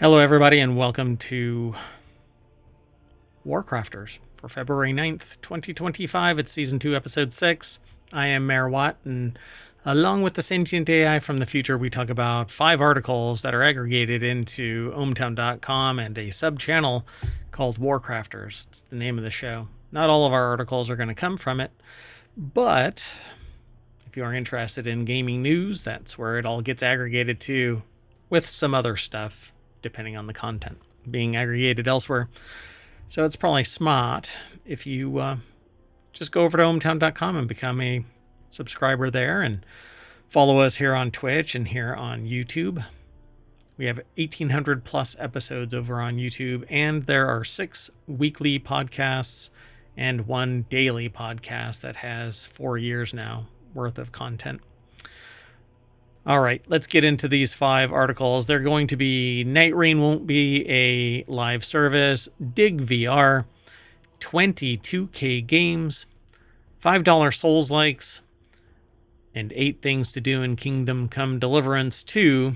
Hello, everybody, and welcome to WarCrafters for February 9th, 2025. It's Season 2, Episode 6. I am Mayor Watt, and along with the sentient AI from the future, we talk about 5 articles that are aggregated into ohmtown.com and a sub-channel called WarCrafters. It's the name of the show. Not all of our articles are going to come from it, but if you are interested in gaming news, that's where it all gets aggregated to, with some other stuff depending on the content being aggregated elsewhere. So it's probably smart if you just go over to ohmtown.com and become a subscriber there and follow us here on Twitch and here on YouTube. We have 1,800 plus episodes over on YouTube, and there are 6 weekly podcasts and 1 daily podcast that has 4 years now worth of content. All right, let's get into these 5 articles. They're going to be Nightreign won't be a live service, Dig VR, 22K games, $5 Soulslikes, and 8 things to do in Kingdom Come Deliverance 2.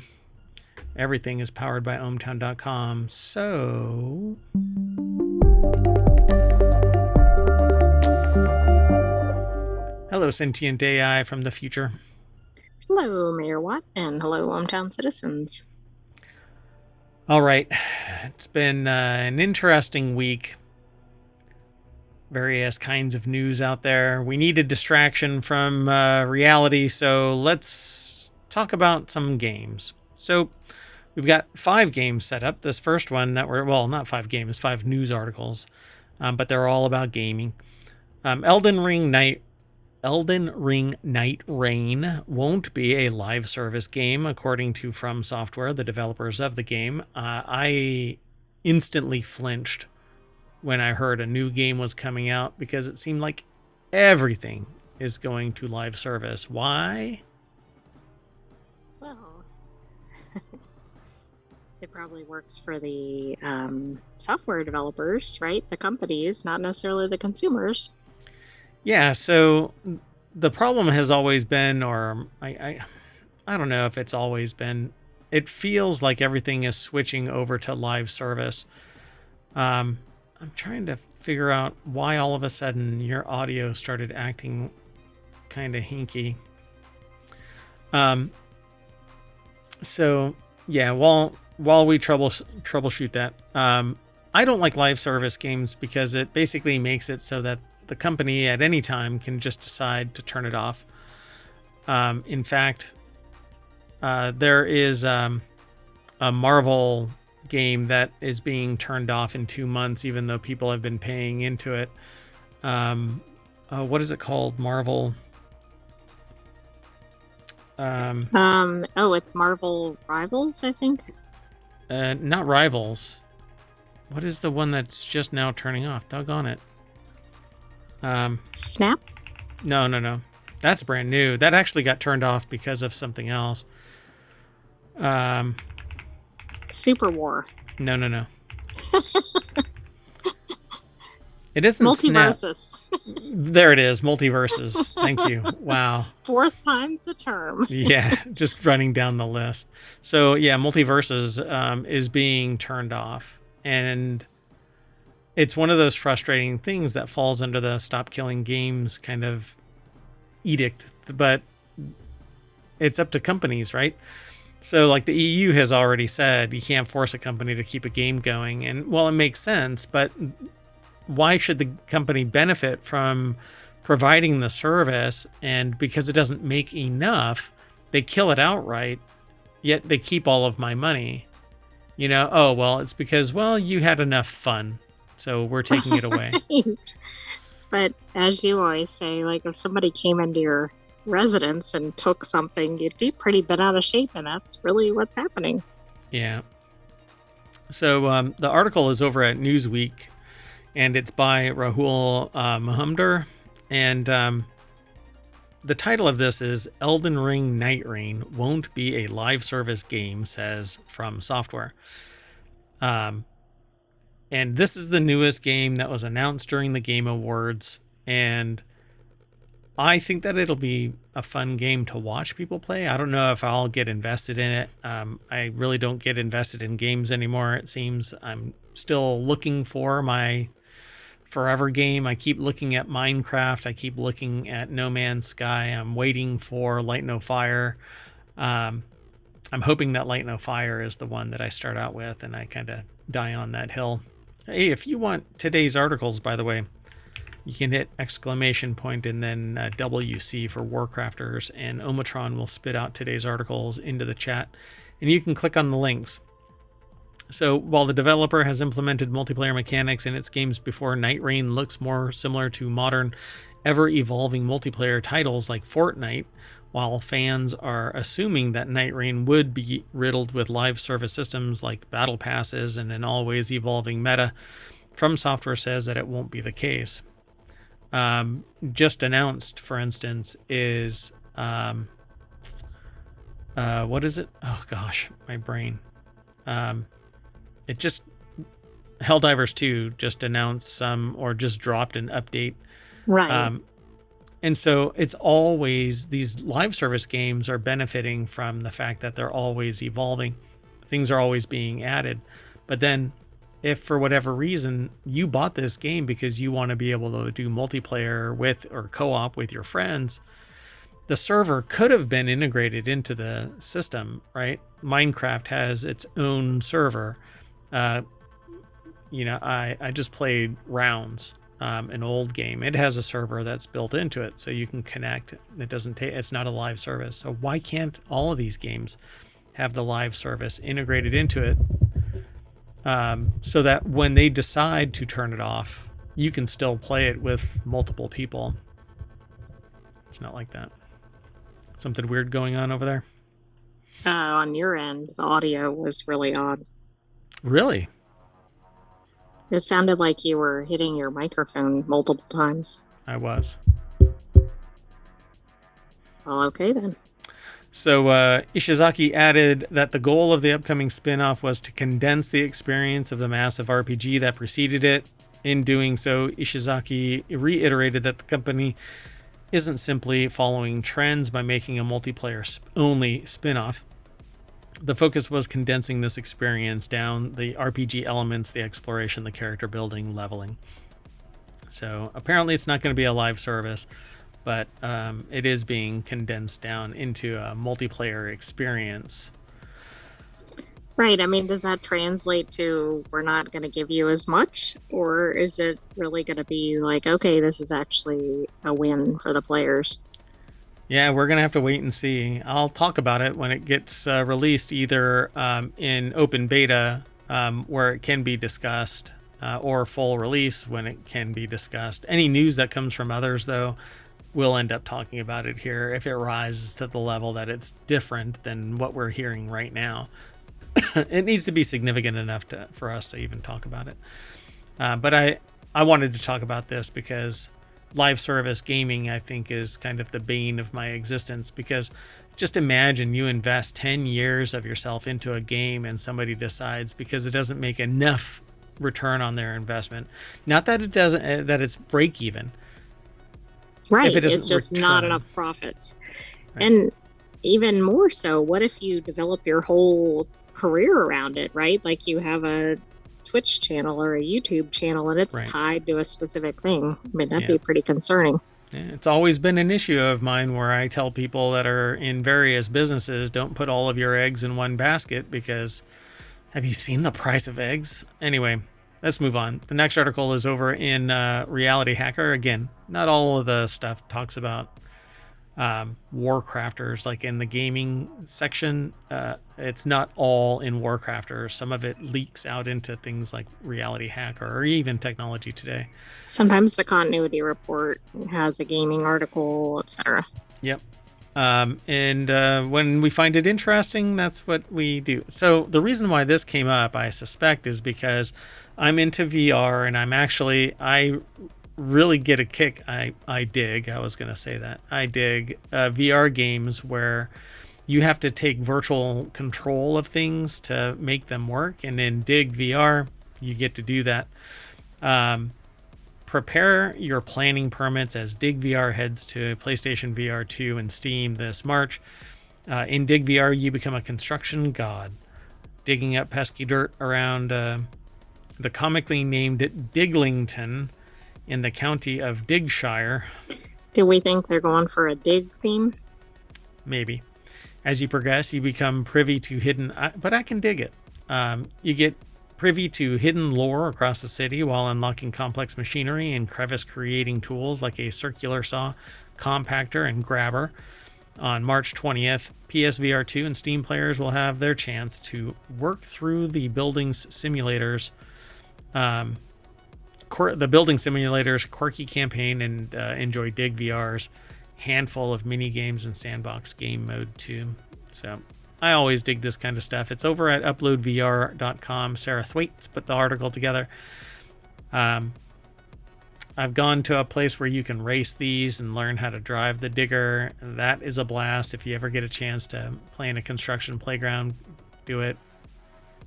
Everything is powered by ohmtown.com. So hello, sentient AI from the future. Hello, Mayor Watt, and hello, hometown citizens. All right. It's been an interesting week. Various kinds of news out there. We need a distraction from reality, so let's talk about some games. So we've got 5 games set up. This first one that we're, well, not 5 games, 5 news articles, but they're all about gaming. Elden Ring Nightreign won't be a live service game, according to From Software, the developers of the game. I instantly flinched when I heard a new game was coming out because it seemed like everything is going to live service. Why? Well, it probably works for the software developers, right? The companies, not necessarily the consumers. Yeah, so the problem has always been, or I don't know if it's always been, it feels like everything is switching over to live service. I'm trying to figure out why all of a sudden your audio started acting kind of hinky. So yeah, while we troubleshoot that, I don't like live service games because it basically makes it so that the company at any time can just decide to turn it off. In fact, there is a Marvel game that is being turned off in 2 months, even though people have been paying into it. What is it called? Marvel. It's Marvel Rivals, I think. Not Rivals. What is the one that's just now turning off? Doggone it. Snap? No. That's brand new. That actually got turned off because of something else. Super War. No. It isn't Multiverses. Snap. There it is. Multiverses. Thank you. Wow. 4th time's the charm. Yeah, just running down the list. So yeah, Multiverses is being turned off, and it's one of those frustrating things that falls under the stop killing games kind of edict, but it's up to companies, right? So like the EU has already said you can't force a company to keep a game going, and well, it makes sense, but why should the company benefit from providing the service, and because it doesn't make enough, they kill it outright, yet they keep all of my money? You know, oh, well, it's because, well, you had enough fun, so we're taking it away. Right. But as you always say, like if somebody came into your residence and took something, you'd be pretty bent out of shape, and that's really what's happening. Yeah. So the article is over at Newsweek, and it's by Rahul Mahamder, and the title of this is Elden Ring Nightreign won't be a live service game, says From Software. And this is the newest game that was announced during the Game Awards, and I think that it'll be a fun game to watch people play. I don't know if I'll get invested in it. I really don't get invested in games anymore, it seems. I'm still looking for my forever game. I keep looking at Minecraft. I keep looking at No Man's Sky. I'm waiting for Light No Fire. I'm hoping that Light No Fire is the one that I start out with and I kind of die on that hill. Hey, if you want today's articles, by the way, you can hit exclamation point and then WC for WarCrafters, and Omatron will spit out today's articles into the chat, and you can click on the links. So while the developer has implemented multiplayer mechanics in its games before, Nightreign looks more similar to modern, ever-evolving multiplayer titles like Fortnite, while fans are assuming that Nightreign would be riddled with live service systems like battle passes and an always evolving meta. From Software says that it won't be the case. Just announced, for instance, is what is it? Oh gosh, my brain. It just Helldivers 2 just announced or just dropped an update. Right. And so it's always, these live service games are benefiting from the fact that they're always evolving. Things are always being added. But then if for whatever reason you bought this game because you want to be able to do multiplayer with or co-op with your friends, the server could have been integrated into the system, right? Minecraft has its own server. I just played Rounds, an old game. It has a server that's built into it, so you can connect. It doesn't take. It's not a live service. So why can't all of these games have the live service integrated into it, so that when they decide to turn it off, you can still play it with multiple people? It's not like that. Something weird going on over there? On your end, the audio was really odd. Really? It sounded like you were hitting your microphone multiple times. I was. Well, okay then. So Ishizaki added that the goal of the upcoming spin-off was to condense the experience of the massive RPG that preceded it. In doing so, Ishizaki reiterated that the company isn't simply following trends by making a multiplayer-only spin-off. The focus was condensing this experience down, the RPG elements, the exploration, the character building, leveling. So apparently it's not going to be a live service, but it is being condensed down into a multiplayer experience. Right. I mean, does that translate to we're not going to give you as much? Or is it really going to be like, okay, this is actually a win for the players? Yeah, we're going to have to wait and see. I'll talk about it when it gets released, either in open beta where it can be discussed, or full release when it can be discussed. Any news that comes from others, though, we'll end up talking about it here if it rises to the level that it's different than what we're hearing right now. It needs to be significant enough for us to even talk about it. But I wanted to talk about this because live service gaming, I think, is kind of the bane of my existence, because just imagine you invest 10 years of yourself into a game and somebody decides because it doesn't make enough return on their investment. Not that it doesn't, that it's break even. Right. It's just not enough profits. Right. And even more so, what if you develop your whole career around it, right? Like you have a Twitch channel or a YouTube channel and it's tied to a specific thing. I mean, that'd be pretty concerning. Yeah, it's always been an issue of mine where I tell people that are in various businesses, don't put all of your eggs in one basket, because have you seen the price of eggs? Anyway, let's move on. The next article is over in RealityHacker. Again, not all of the stuff talks about WarCrafters, like in the gaming section. It's not all in WarCrafters. Some of it leaks out into things like RealityHacker or even TechnologyToday. Sometimes the continuity report has a gaming article, etc. Yep. And when we find it interesting, that's what we do. So the reason why this came up, I suspect, is because I'm into VR, and I really get a kick. I dig VR games where you have to take virtual control of things to make them work, and in Dig VR you get to do that. prepare your planning permits as Dig VR heads to PlayStation VR 2 and Steam this March. In Dig VR, you become a construction god, digging up pesky dirt around the comically named Diglington in the county of Digshire. Do we think they're going for a dig theme? Maybe. As you progress, you become privy to hidden... but I can dig it. You get privy to hidden lore across the city while unlocking complex machinery and crevice-creating tools like a circular saw, compactor, and grabber. On March 20th, PSVR 2 and Steam players will have their chance to work through the buildings simulators, quirky campaign, and enjoy Dig VR's handful of mini games and sandbox game mode too. So I always dig this kind of stuff. It's over at uploadvr.com. Sarah Thwaites put the article together. I've gone to a place where you can race these and learn how to drive the digger. That is a blast. If you ever get a chance to play in a construction playground, do it.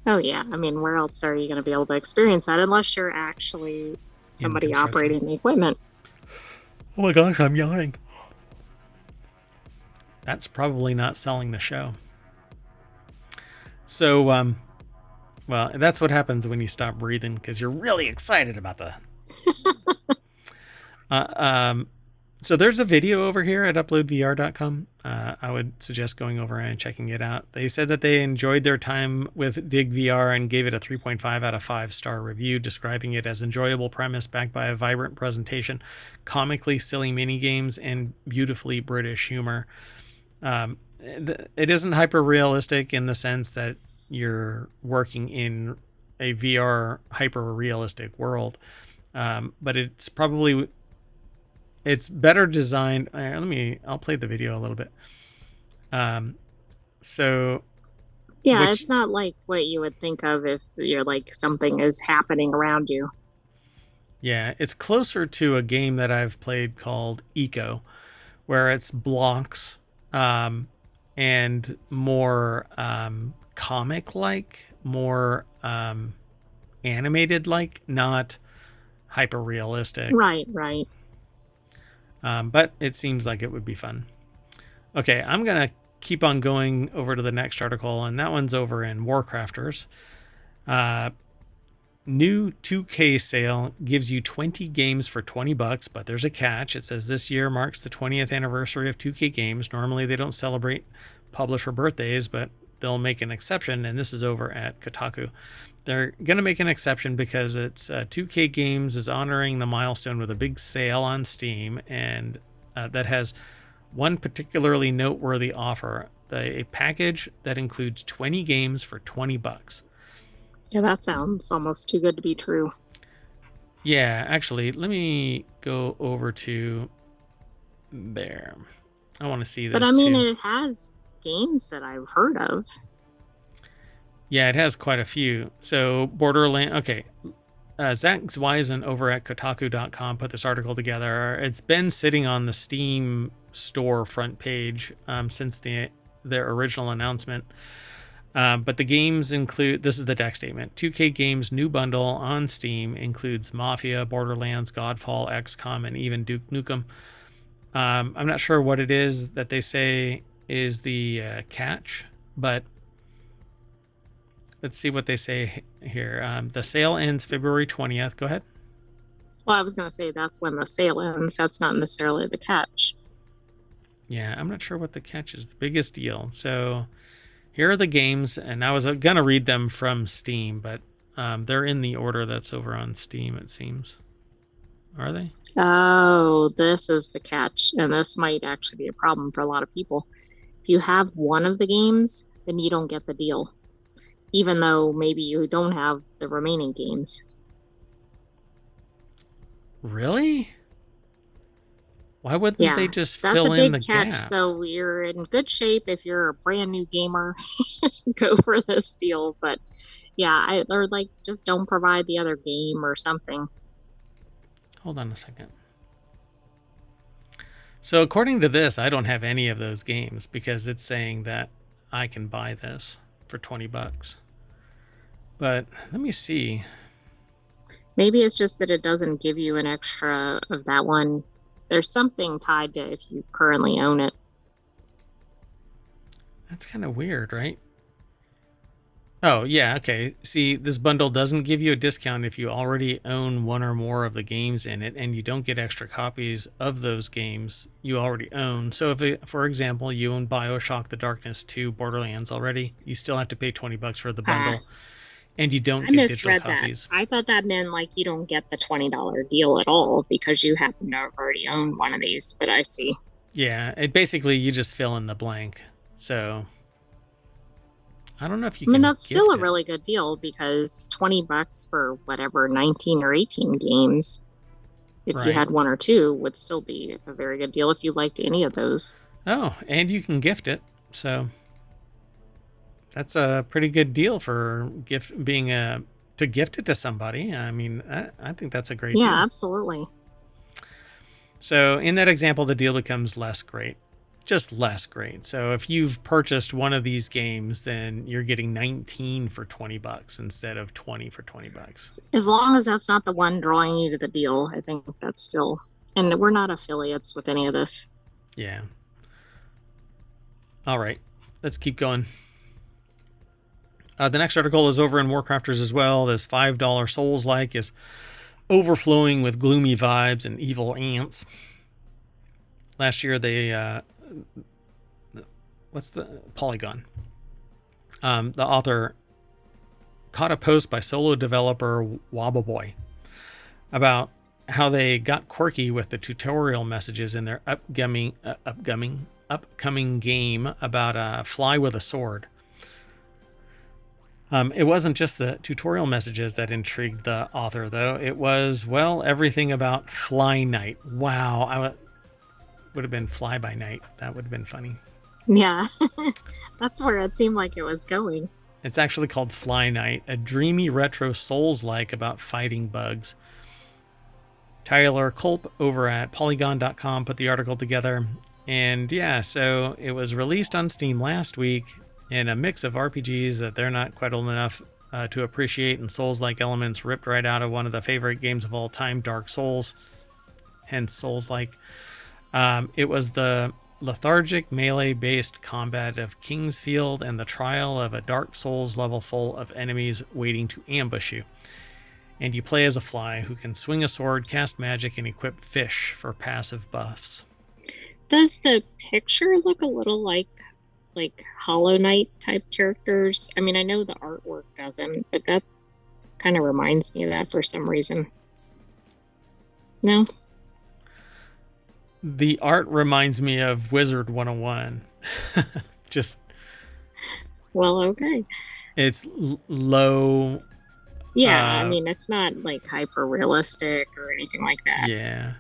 Oh, yeah. I mean, where else are you going to be able to experience that unless you're actually somebody operating the equipment? Oh my gosh, I'm yawning. That's probably not selling the show. So, well, that's what happens when you stop breathing because you're really excited about the... So there's a video over here at uploadvr.com. I would suggest going over and checking it out. They said that they enjoyed their time with Dig VR and gave it a 3.5 out of 5-star review, describing it as enjoyable premise backed by a vibrant presentation, comically silly mini games, and beautifully British humor. It isn't hyper realistic in the sense that you're working in a VR hyper realistic world, but it's better designed. I'll play the video a little bit. It's not like what you would think of if you're like something is happening around you. Yeah, it's closer to a game that I've played called Eco, where it's blocks, and more comic-like, more animated-like, not hyper-realistic. Right. But it seems like it would be fun. Okay, I'm going to keep on going over to the next article, and that one's over in WarCrafters. New 2K sale gives you 20 games for $20, but there's a catch. It says this year marks the 20th anniversary of 2K games. Normally they don't celebrate publisher birthdays, but they'll make an exception, and this is over at Kotaku. They're going to make an exception because it's 2K Games is honoring the milestone with a big sale on Steam, and that has one particularly noteworthy offer, a package that includes 20 games for $20. Yeah, that sounds almost too good to be true. Yeah, actually, let me go over to there. I want to see this. But I mean, it has games that I've heard of. Yeah, it has quite a few. So Borderlands, okay. Zach Zweisen over at Kotaku.com put this article together. It's been sitting on the Steam store front page since their original announcement. But the games include, this is the deck statement, 2K Games new bundle on Steam includes Mafia, Borderlands, Godfall, XCOM, and even Duke Nukem. I'm not sure what it is that they say is the catch, but let's see what they say here. The sale ends February 20th. Go ahead. Well, I was going to say that's when the sale ends. That's not necessarily the catch. Yeah, I'm not sure what the catch is. The biggest deal. So here are the games, and I was going to read them from Steam, but they're in the order that's over on Steam, it seems. Are they? Oh, this is the catch, and this might actually be a problem for a lot of people. If you have one of the games, then you don't get the deal, even though maybe you don't have the remaining games. Really? Why wouldn't they just fill in the gap? That's a big catch. So you're in good shape if you're a brand new gamer. Go for this deal. But yeah, they're like, just don't provide the other game or something. Hold on a second. So according to this, I don't have any of those games because it's saying that I can buy this for $20. But let me see. Maybe it's just that it doesn't give you an extra of that one. There's something tied to if you currently own it. That's kind of weird, right? Oh, yeah, okay. See, this bundle doesn't give you a discount if you already own one or more of the games in it, and you don't get extra copies of those games you already own. So if, for example, you own BioShock The Darkness 2 Borderlands already, you still have to pay $20 for the bundle, and you don't I get digital misread that. copies. I thought that meant like you don't get the $20 deal at all because you happen to have already owned one of these, but I see. Yeah, it basically, you just fill in the blank. So I don't know if you I mean, can that's still gift a it. really good deal because $20 for whatever 19 or 18 games, if you Right. had one or two, would still be a very good deal if you liked any of those. Oh, and you can gift it. So that's a pretty good deal for gift being a to gift it to somebody. I mean, I think that's a great Yeah, deal. absolutely. So in that example, the deal becomes less great, just less great. So if you've purchased one of these games, then you're getting 19 for $20 instead of 20 for $20. As long as that's not the one drawing you to the deal, I think that's still, and we're not affiliates with any of this. Yeah. All right, let's keep going. The next article is over in WarCrafters as well. This $5 Soulslike is overflowing with gloomy vibes and evil ants. Last year, what's the Polygon? The author caught a post by solo developer Wobbleboy about how they got quirky with the tutorial messages in their upcoming game about fly with a sword. It wasn't just the tutorial messages that intrigued the author, though. It was, well, everything about Fly Night. Wow, would have been Fly by Night. That would have been funny. Yeah, that's where it seemed like it was going. It's actually called Fly Night, a dreamy retro Souls-like about fighting bugs. Tyler Culp over at Polygon.com put the article together. And yeah, so it was released on Steam last week in a mix of RPGs that they're not quite old enough to appreciate and Souls-like elements ripped right out of one of the favorite games of all time, Dark Souls, hence Souls-like. It was the lethargic melee-based combat of Kingsfield and the trial of a Dark Souls level full of enemies waiting to ambush you. And you play as a fly who can swing a sword, cast magic, and equip fish for passive buffs. Does the picture look a little like Hollow Knight type characters? I mean, I know the artwork doesn't, but that kind of reminds me of that for some reason. No? The art reminds me of Wizard 101. Just. Well, okay. It's low. Yeah, I mean, it's not like hyper realistic or anything like that. Yeah.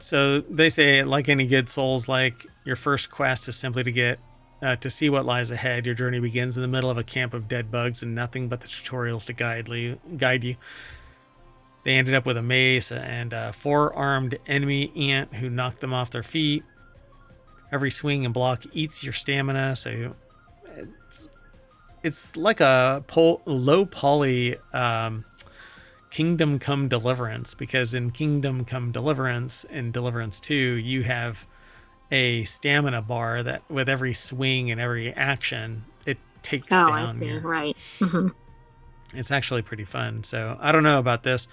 So they say, like any good Souls, like your first quest is simply to get to see what lies ahead. Your journey begins in the middle of a camp of dead bugs and nothing but the tutorials to guide you. They ended up with a mace and a 4-armed enemy ant who knocked them off their feet. Every swing and block eats your stamina, so it's like a low poly Kingdom Come Deliverance, because in Kingdom Come Deliverance in Deliverance 2 you have a stamina bar that with every swing and every action it takes down. I see. Right. Mm-hmm. It's actually pretty fun. So I don't know about this.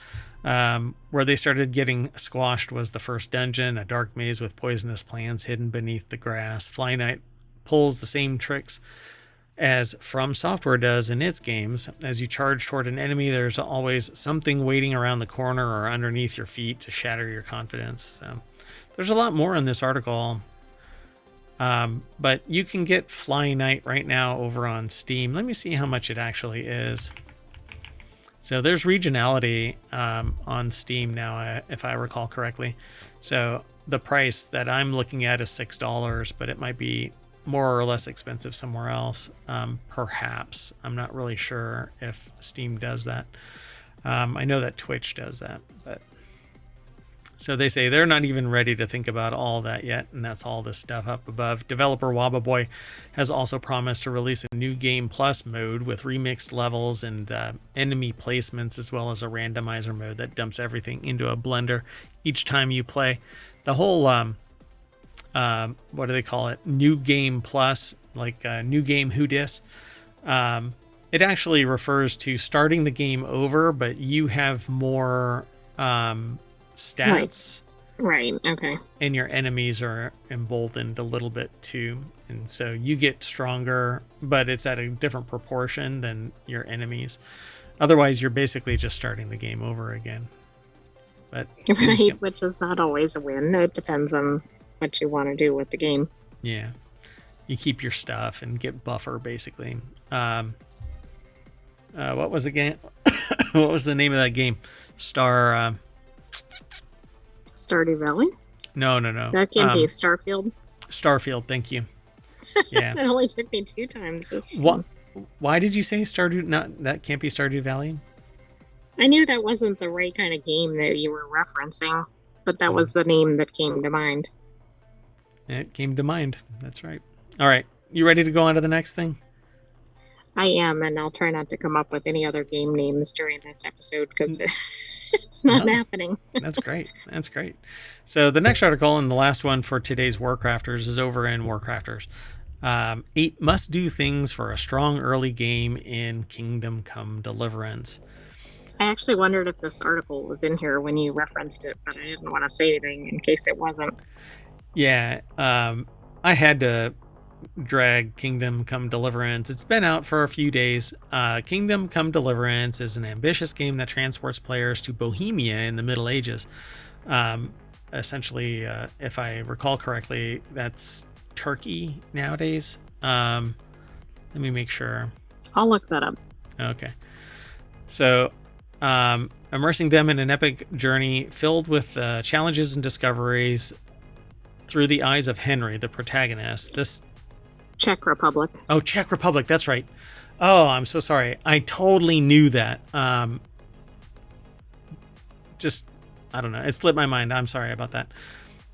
Where they started getting squashed was the first dungeon, a dark maze with poisonous plants hidden beneath the grass. Fly Knight pulls the same tricks as From Software does in its games. As you charge toward an enemy, there's always something waiting around the corner or underneath your feet to shatter your confidence. So there's a lot more in this article. But you can get Fly Knight right now over on Steam. Let me see how much it actually is. So there's regionality on Steam now, if I recall correctly. So the price that I'm looking at is $6, but it might be more or less expensive somewhere else. Perhaps. I'm not really sure if Steam does that. I know that Twitch does that, but So they say they're not even ready to think about all that yet, and that's all this stuff up above. Developer Wababoy has also promised to release a new Game Plus mode with remixed levels and enemy placements, as well as a randomizer mode that dumps everything into a blender each time you play. The whole, what do they call it? New Game Plus, like New Game Who Dis. It actually refers to starting the game over, but you have more stats. Right. Okay. And your enemies are emboldened a little bit too. And so you get stronger, but it's at a different proportion than your enemies. Otherwise, you're basically just starting the game over again. But right, which is not always a win. It depends on what you want to do with the game. Yeah. You keep your stuff and get buffer, basically. What was the game? What was the name of that game? Stardew Valley? No. That can't be Starfield. Starfield, thank you. Yeah. It only took me 2 times. Why did you say Stardew? That can't be Stardew Valley? I knew that wasn't the right kind of game that you were referencing, but that was the name that came to mind. It came to mind. That's right. All right. You ready to go on to the next thing? I am, and I'll try not to come up with any other game names during this episode because it's not happening. That's great. That's great. So the next article and the last one for today's WarCrafters is over in WarCrafters. 8 must-do things for a strong early game in Kingdom Come Deliverance. I actually wondered if this article was in here when you referenced it, but I didn't want to say anything in case it wasn't. Yeah, I had to drag Kingdom Come Deliverance. It's been out for a few days. Kingdom Come Deliverance is an ambitious game that transports players to Bohemia in the Middle Ages. Essentially, if I recall correctly, that's Turkey nowadays. Let me make sure. I'll look that up. Okay. So, immersing them in an epic journey filled with challenges and discoveries through the eyes of Henry, the protagonist. This Czech Republic. Oh, Czech Republic. That's right. Oh, I'm so sorry. I totally knew that. Just, I don't know. It slipped my mind. I'm sorry about that.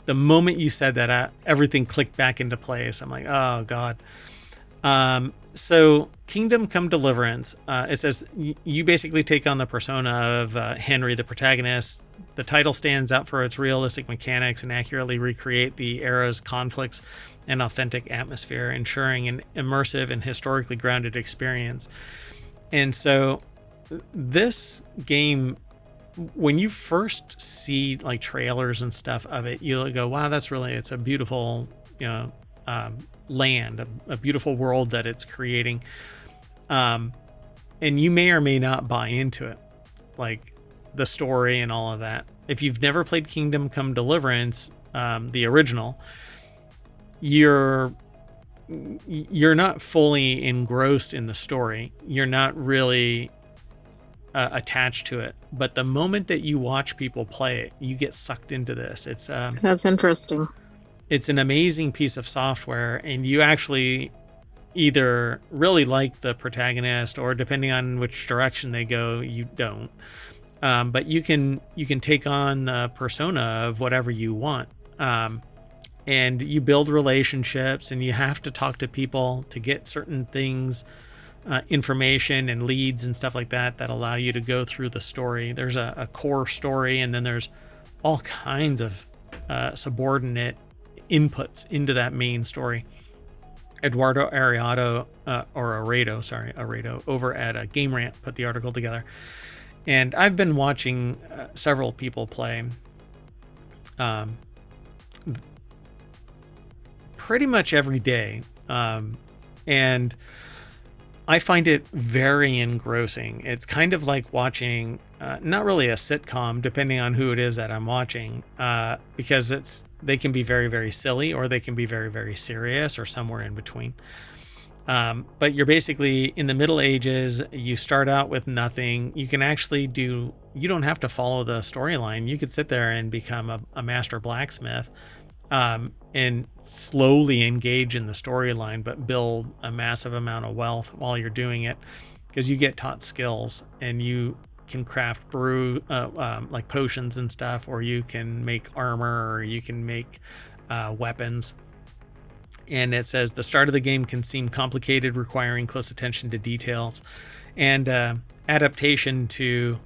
The moment you said that, everything clicked back into place. I'm like, oh, God. So Kingdom Come Deliverance, it says you basically take on the persona of Henry, the protagonist. The title stands out for its realistic mechanics and accurately recreate the era's conflicts and authentic atmosphere, ensuring an immersive and historically grounded experience. And so this game, when you first see like trailers and stuff of it, you'll go, wow, it's a beautiful, land, a beautiful world that it's creating. And you may or may not buy into it, like the story and all of that. If you've never played Kingdom Come Deliverance, the original, you're not fully engrossed in the story. You're not really attached to it. But the moment that you watch people play it, you get sucked into this. That's interesting. It's an amazing piece of software, and you actually either really like the protagonist, or depending on which direction they go, you don't. But you can take on the persona of whatever you want. And you build relationships, and you have to talk to people to get certain things, information and leads and stuff like that allow you to go through the story. There's a core story, and then there's all kinds of subordinate inputs into that main story. Eduardo Arredo over at Game Rant put the article together. And I've been watching several people play pretty much every day. And I find it very engrossing. It's kind of like watching, not really a sitcom, depending on who it is that I'm watching, because they can be very, very silly, or they can be very, very serious, or somewhere in between. But you're basically in the Middle Ages. You start out with nothing. You can actually you don't have to follow the storyline. You could sit there and become a master blacksmith, and slowly engage in the storyline, but build a massive amount of wealth while you're doing it, because you get taught skills, and you can craft brew like potions and stuff, or you can make armor, or you can make weapons. And it says the start of the game can seem complicated, requiring close attention to details and adaptation to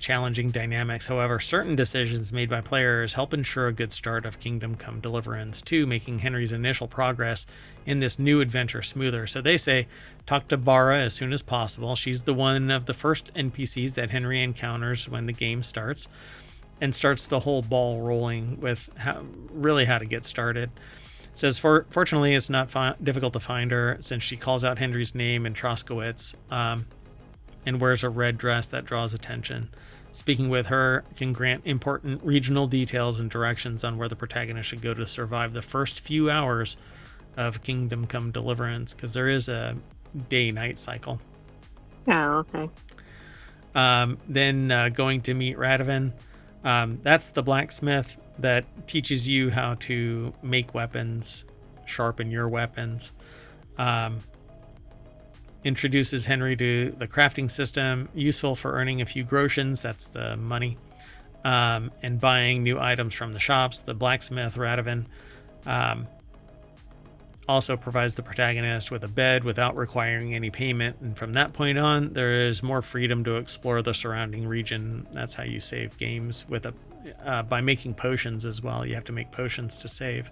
challenging dynamics. However, certain decisions made by players help ensure a good start of Kingdom Come Deliverance 2, making Henry's initial progress in this new adventure smoother. So they say, talk to Bara as soon as possible. She's the one of the first NPCs that Henry encounters when the game starts, and starts the whole ball rolling with how to get started. It says, fortunately, it's not difficult to find her, since she calls out Henry's name in Troskowitz, and wears a red dress that draws attention. Speaking with her can grant important regional details and directions on where the protagonist should go to survive the first few hours of Kingdom Come Deliverance, because there is a day-night cycle. Oh, okay. Then going to meet Radovan. That's the blacksmith that teaches you how to make weapons, sharpen your weapons. Introduces Henry to the crafting system, useful for earning a few groshens, that's the money, and buying new items from the shops. The blacksmith, Radovan, also provides the protagonist with a bed without requiring any payment, and from that point on, there is more freedom to explore the surrounding region. That's how you save games, with by making potions as well. You have to make potions to save.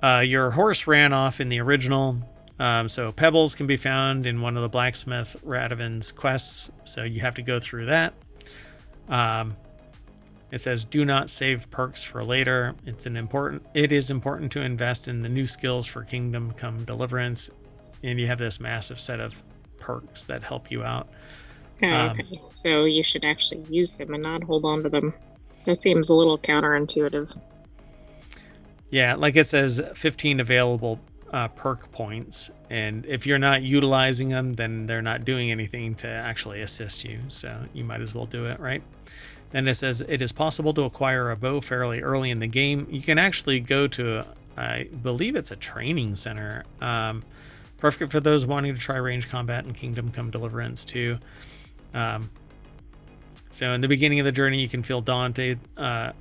Your horse ran off in the original. So pebbles can be found in one of the blacksmith Radovan's quests, so you have to go through that. It says, do not save perks for later. It is important to invest in the new skills for Kingdom Come Deliverance, and you have this massive set of perks that help you out. Okay, so you should actually use them and not hold on to them. That seems a little counterintuitive. Yeah, like it says, 15 available perk points, and if you're not utilizing them, then they're not doing anything to actually assist you, so you might as well do it, right? Then it says it is possible to acquire a bow fairly early in the game. You can actually go to, I believe it's a training center, perfect for those wanting to try range combat in Kingdom Come Deliverance 2. So in the beginning of the journey, you can feel daunted,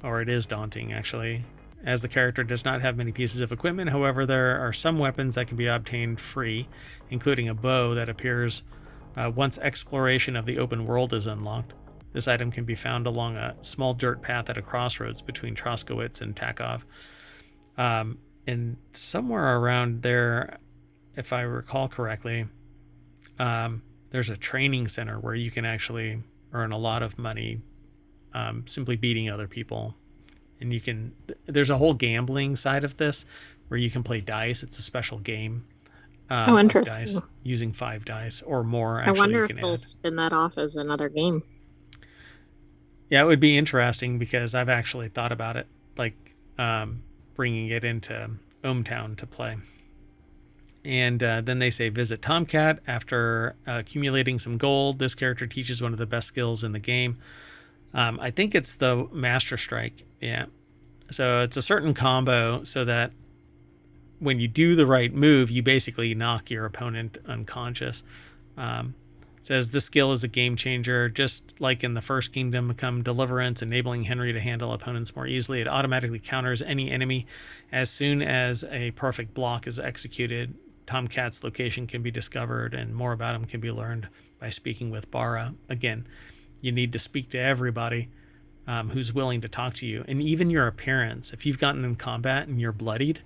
or it is daunting actually, as the character does not have many pieces of equipment. However, there are some weapons that can be obtained free, including a bow that appears once exploration of the open world is unlocked. This item can be found along a small dirt path at a crossroads between Troskowitz and Takov. And somewhere around there, if I recall correctly, there's a training center where you can actually earn a lot of money simply beating other people. And there's a whole gambling side of this where you can play dice. It's a special game. Interesting. Dice, using 5 dice or more. Actually, I wonder if they'll spin that off as another game. Yeah, it would be interesting, because I've actually thought about it, like bringing it into ohmTown to play. And then they say, visit Tomcat. After accumulating some gold, this character teaches one of the best skills in the game. I think it's the Master Strike. Yeah. So it's a certain combo so that when you do the right move, you basically knock your opponent unconscious. It says this skill is a game changer, just like in the first Kingdom Come Deliverance, enabling Henry to handle opponents more easily. It automatically counters any enemy as soon as a perfect block is executed. Tomcat's location can be discovered, and more about him can be learned by speaking with Bara. Again, you need to speak to everybody who's willing to talk to you. And even your appearance, if you've gotten in combat and you're bloodied,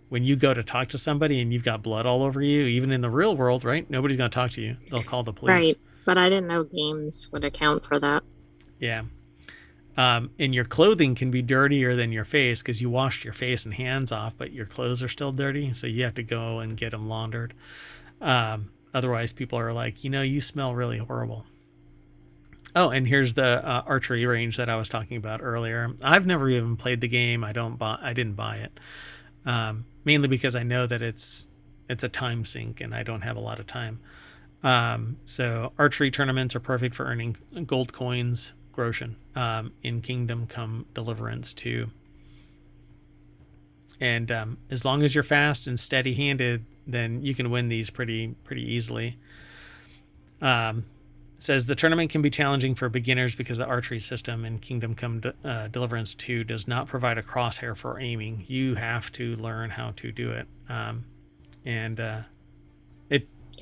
when you go to talk to somebody and you've got blood all over you, even in the real world, right? Nobody's going to talk to you. They'll call the police. Right, but I didn't know games would account for that. Yeah. And your clothing can be dirtier than your face because you washed your face and hands off, but your clothes are still dirty, so you have to go and get them laundered. Otherwise, people are like, you smell really horrible. Oh, and here's the archery range that I was talking about earlier. I've never even played the game. I didn't buy it, mainly because I know that it's a time sink and I don't have a lot of time. So archery tournaments are perfect for earning gold coins, groschen, in Kingdom Come Deliverance 2. And as long as you're fast and steady-handed, then you can win these pretty easily. It says the tournament can be challenging for beginners because the archery system in Kingdom Come Deliverance 2 does not provide a crosshair for aiming. You have to learn how to do it.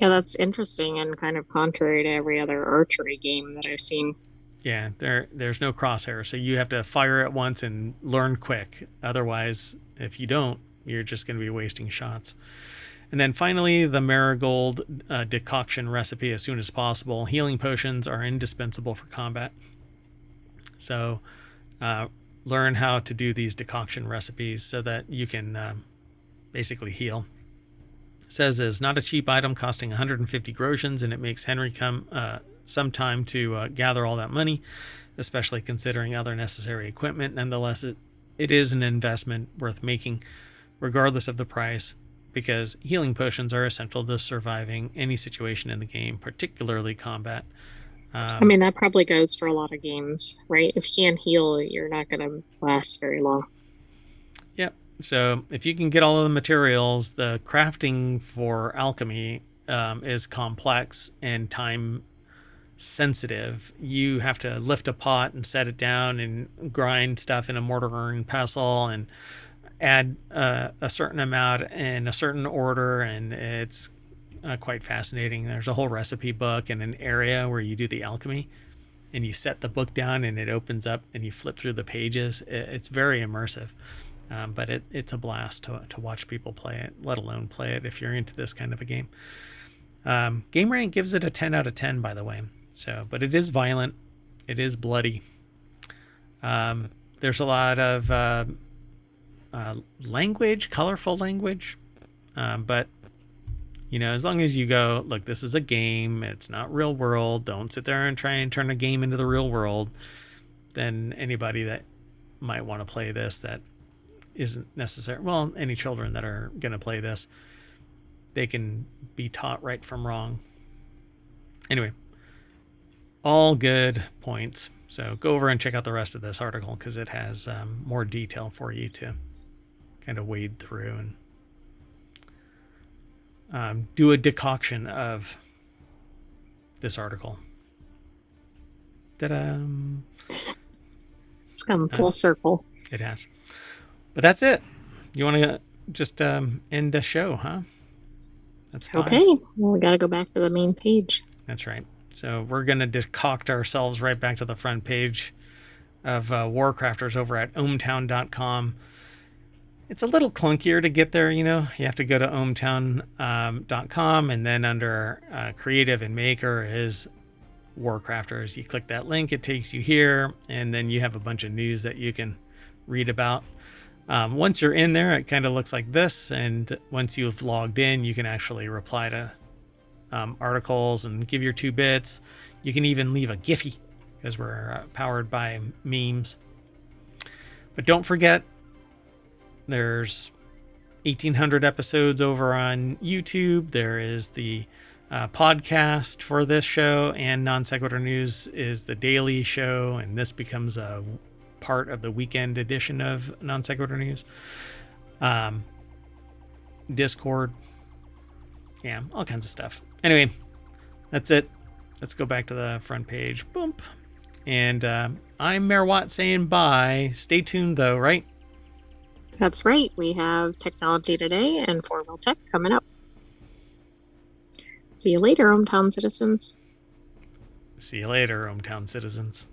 Yeah, that's interesting and kind of contrary to every other archery game that I've seen. Yeah, there's no crosshair, so you have to fire it once and learn quick. Otherwise, if you don't, you're just going to be wasting shots. And then finally, the marigold decoction recipe as soon as possible. Healing potions are indispensable for combat. So learn how to do these decoction recipes so that you can basically heal. It says it's not a cheap item costing 150 groshens, and it makes Henry come some time to gather all that money, especially considering other necessary equipment. Nonetheless, it is an investment worth making regardless of the price, because healing potions are essential to surviving any situation in the game, particularly combat. I mean, that probably goes for a lot of games, right? If you can't heal, you're not going to last very long. Yep. So if you can get all of the materials, the crafting for alchemy is complex and time sensitive. You have to lift a pot and set it down and grind stuff in a mortar and pestle and add a certain amount in a certain order, and it's quite fascinating. There's a whole recipe book and an area where you do the alchemy, and you set the book down and it opens up and you flip through the pages. It's very immersive, but it's a blast to watch people play it, let alone play it if you're into this kind of a game. GameRank gives it a 10 out of 10, by the way. So, but it is violent, it is bloody. There's a lot of language, colorful language, but as long as you go, look, this is a game, it's not real world, don't sit there and try and turn a game into the real world, then anybody that might want to play this that isn't necessary, well, any children that are going to play this, they can be taught right from wrong. Anyway, all good points. So go over and check out the rest of this article because it has more detail for you to kind of wade through and do a decoction of this article. Ta-da! It's come full circle. It has. But that's it. You want to just end the show, huh? That's fine. Okay. Well, we got to go back to the main page. That's right. So we're going to decoct ourselves right back to the front page of WarCrafters over at ohmtown.com. It's a little clunkier to get there, you have to go to ohmtown.com, and then under creative and maker is WarCrafters. You click that link, it takes you here, and then you have a bunch of news that you can read about. Once you're in there, it kind of looks like this, and once you've logged in, you can actually reply to articles and give your 2 bits. You can even leave a Giphy because we're powered by memes. But don't forget, there's 1,800 episodes over on YouTube. There is the podcast for this show, and Non Sequitur News is the daily show, and this becomes a part of the weekend edition of Non Sequitur News. Discord. Yeah, all kinds of stuff. Anyway, that's it. Let's go back to the front page. Boom. And I'm Mayor Watt saying bye. Stay tuned, though, right? That's right. We have Technology Today and FourWheelTech coming up. See you later, hometown citizens. See you later, hometown citizens.